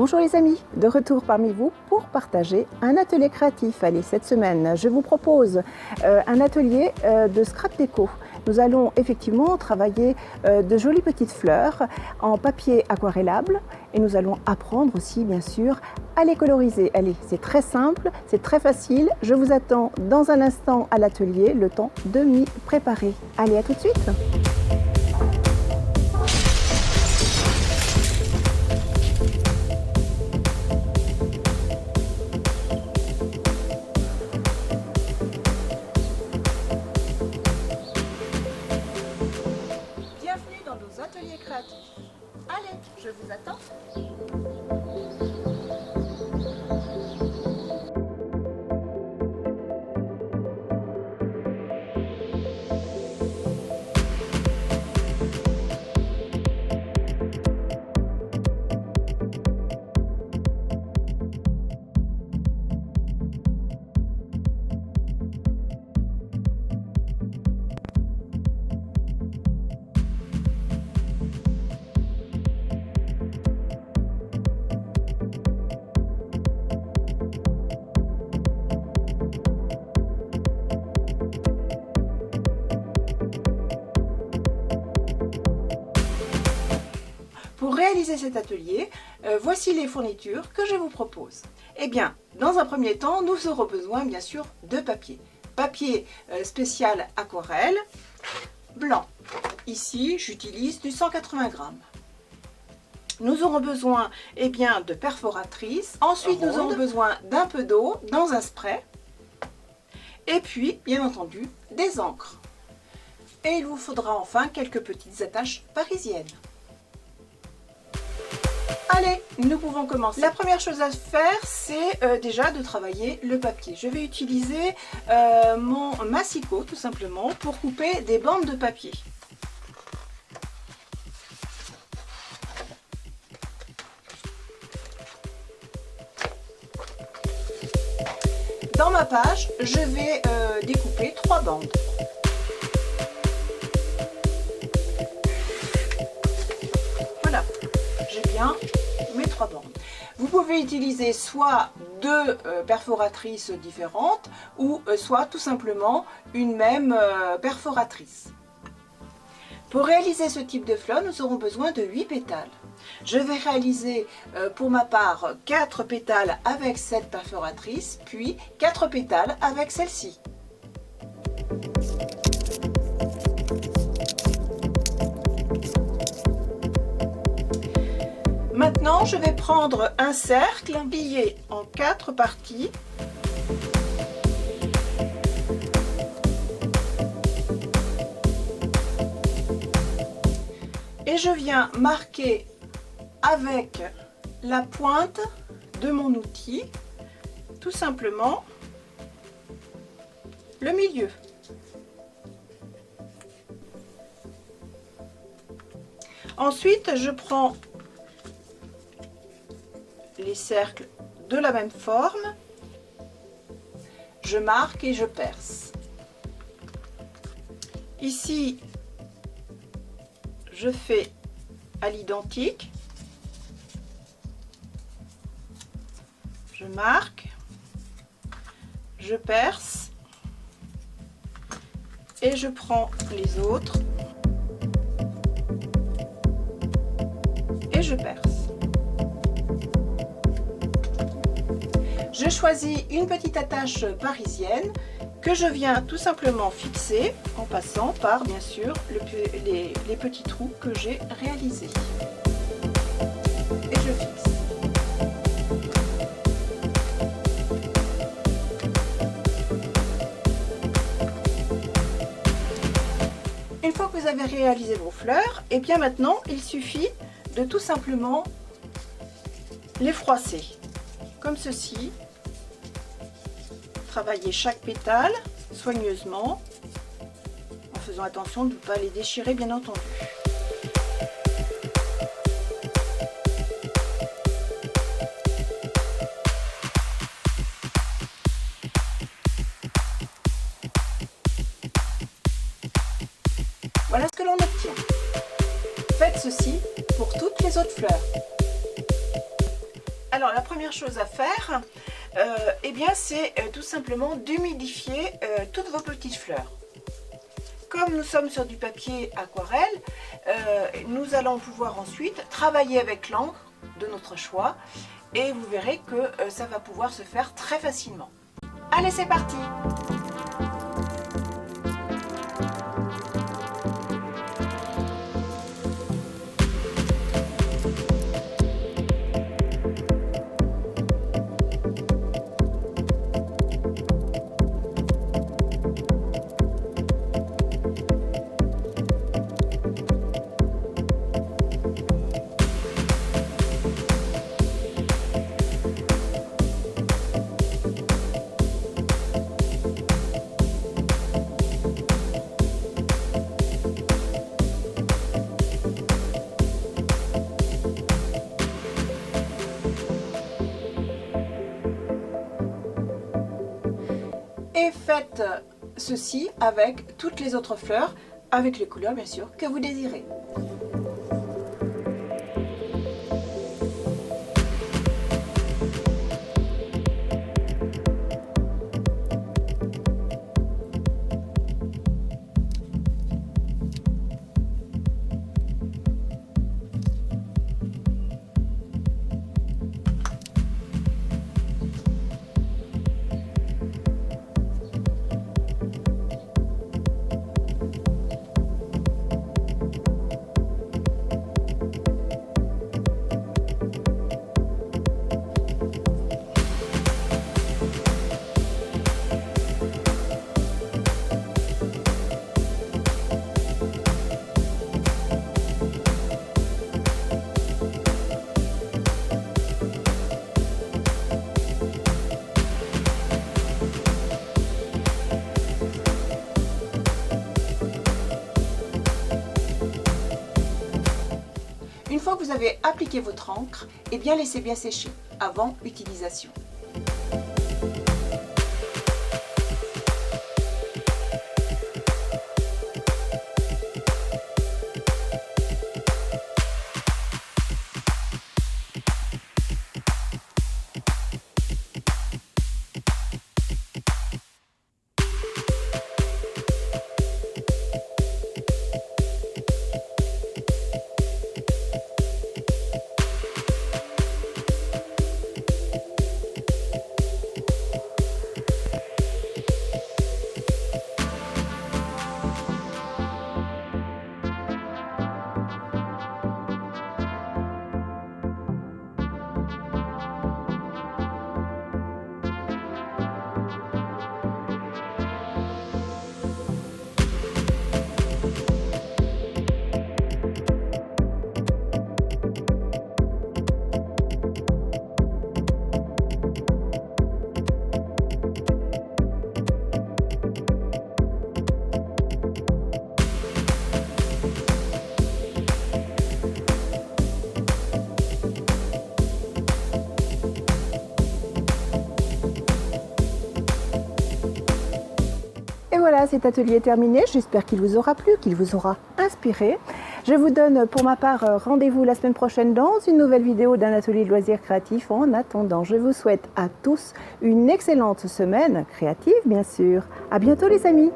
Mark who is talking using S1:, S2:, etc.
S1: Bonjour les amis, de retour parmi vous pour partager un atelier créatif. Allez, cette semaine, je vous propose un atelier de scrap déco. Nous allons effectivement travailler de jolies petites fleurs en papier aquarellable et nous allons apprendre aussi bien sûr à les coloriser. Allez, c'est très simple, c'est très facile. Je vous attends dans un instant à l'atelier, le temps de m'y préparer. Allez, à tout de suite. Bienvenue dans nos ateliers créatifs. Allez, je vous attends. Pour réaliser cet atelier, voici les fournitures que je vous propose. Eh bien, dans un premier temps, nous aurons besoin bien sûr de papier. Papier spécial aquarelle, blanc. Ici, j'utilise du 180 grammes. Nous aurons besoin de perforatrices. Ensuite, nous aurons besoin d'un peu d'eau dans un spray. Et puis, bien entendu, des encres. Et il vous faudra enfin quelques petites attaches parisiennes. Allez, nous pouvons commencer. La première chose à faire, c'est déjà de travailler le papier. Je vais utiliser mon massicot tout simplement pour couper des bandes de papier. Dans ma page, je vais découper 3 bandes. Voilà, j'ai bien mes 3 bandes. Vous pouvez utiliser soit 2 perforatrices différentes ou soit tout simplement une même perforatrice. Pour réaliser ce type de fleurs, nous aurons besoin de 8 pétales. Je vais réaliser pour ma part 4 pétales avec cette perforatrice, puis 4 pétales avec celle-ci. Maintenant, je vais prendre un cercle plié en 4 parties. Et je viens marquer avec la pointe de mon outil, tout simplement, le milieu. Ensuite, je prends les cercles de la même forme, je marque et je perce. Ici, je fais à l'identique, je marque, je perce et je prends les autres et je perce. Je choisis une petite attache parisienne que je viens tout simplement fixer en passant par bien sûr les petits trous que j'ai réalisés. Et je fixe. Une fois que vous avez réalisé vos fleurs, et bien maintenant il suffit de tout simplement les froisser comme ceci. Travailler chaque pétale soigneusement en faisant attention de ne pas les déchirer bien entendu. Voilà ce que l'on obtient. Faites ceci pour toutes les autres fleurs. Alors la première chose à faire, eh bien c'est tout simplement d'humidifier toutes vos petites fleurs. Comme nous sommes sur du papier aquarelle, nous allons pouvoir ensuite travailler avec l'encre de notre choix et vous verrez que ça va pouvoir se faire très facilement. Allez, c'est parti! Et faites ceci avec toutes les autres fleurs, avec les couleurs bien sûr que vous désirez. Une fois que vous avez appliqué votre encre, eh bien laissez bien sécher avant utilisation. Voilà, cet atelier est terminé. J'espère qu'il vous aura plu, qu'il vous aura inspiré. Je vous donne pour ma part rendez-vous la semaine prochaine dans une nouvelle vidéo d'un atelier de loisirs créatifs. En attendant, je vous souhaite à tous une excellente semaine créative, bien sûr. À bientôt les amis.